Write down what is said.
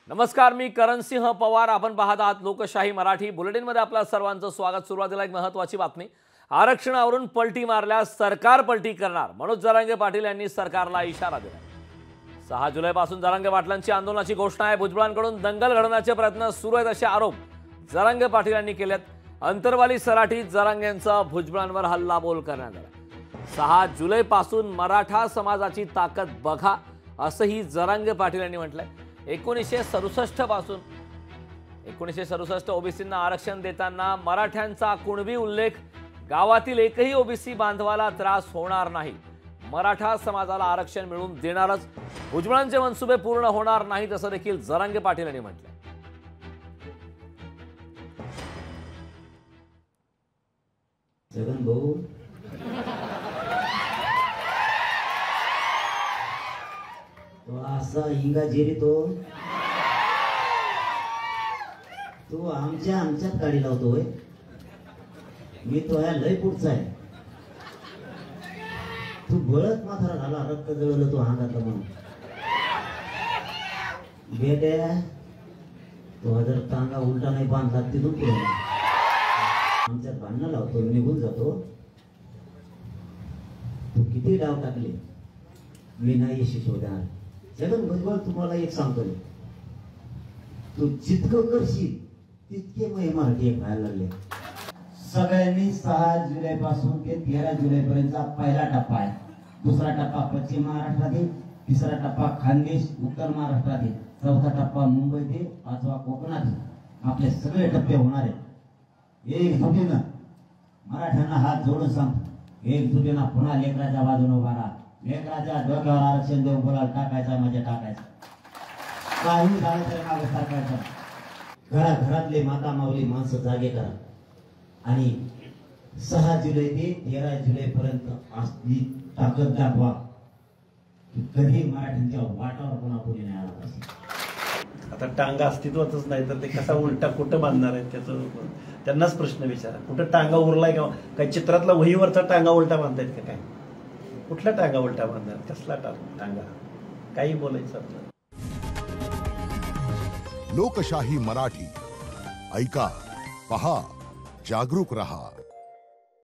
नमस्कार, मी करणसिंह पवार. आपण पाहत आहात लोकशाही मराठी बुलेटिनमध्ये आपल्या सर्वांचं स्वागत. सुरुवातीला एक महत्त्वाची बातमी. आरक्षणावरून पलटी मारल्यास सरकार पलटी करणार, मनोज जरांगे पाटील यांनी सरकारला इशारा दिला. 6 जुलैपासून जरांगे पाटलांची आंदोलनाची घोषणा आहे. भुजबळांकडून दंगल घडवण्याचे प्रयत्न सुरू आहेत असे आरोप जरांगे पाटील यांनी केलेत. अंतरवाली सराटीत जरांगेंचा भुजबळांवर हल्लाबोल करण्यात आला. 6 जुलैपासून मराठा समाजाची ताकद बघा असंही जरांगे पाटील यांनी म्हटलंय. 1967 पासून 1967 ओबीसींना आरक्षण देताना मराठ्यांचा कुणबी उल्लेख, गावातील एकही ओबीसी बांधवाला त्रास होणार नाही, मराठा समाजाला आरक्षण मिळवून देणारच, भुजबळांचे मनसुबे पूर्ण होणार नाहीत असं देखील जरांगे पाटील यांनी म्हटलंय. जगन भाऊ तो असा इंगा जेरी तो आमच्यात गाडी लावतोय. मी तो ह्या लय पुढचा आहे. तू बळत माथारा झाला, रक्त जळलं तो अंगातलं म्हणून. बेट्या तो जर टांगा उलटा नाही बांधला तिथून पुढे आमच्यात भांडणं लावतो, निघून जातो. तू किती डाव टाकले मी नाही शिकवणार. जगन भुजबळ तुम्हाला एक सांगतोय, तू जितकं करशील तितके मराठी व्हायला लागले. सगळ्यांनी 6 जुलैपासून ते 13 जुलैपर्यंतचा पहिला टप्पा आहे. दुसरा टप्पा पश्चिम महाराष्ट्रातील, तिसरा टप्पा खानदेश उत्तर महाराष्ट्रातील, चौथा टप्पा मुंबईतील, 5वा कोकणातील. आपले सगळे टप्पे होणार आहेत. एकजुटीनं मराठ्यांना हात जोडून सांगतो, एकजुटीनं पुन्हा लेकराच्या बाजूने उभा राहा. लेकराच्या डोक्यावर आरक्षण देऊन बोलायला टाकायचा, म्हणजे टाकायचा. काही झालं तरी मागे सरकारचं. घराघरातले माता माऊली माणसं जागे करा आणि 6 जुलै ते 13 जुलैपर्यंत असली ताकद दाखवा की कधी मराठ्यांच्या वाटावर कोणा कोणी नाही आला पाहिजे. आता टांगा अस्तित्वातच नाही तर ते कसा उलटा कुठं बांधणार आहे त्याचं त्यांनाच प्रश्न विचारा. कुठं टांगा उरलाय का? काही चित्रातला वहीवरचा टांगा उलटा बांधतायत का? काय कुठला टांगा उलटा बांधणार? कसला टांगा? काही बोलायचं आपलं. लोकशाही मराठी ऐका, पहा, जागरूक रहा.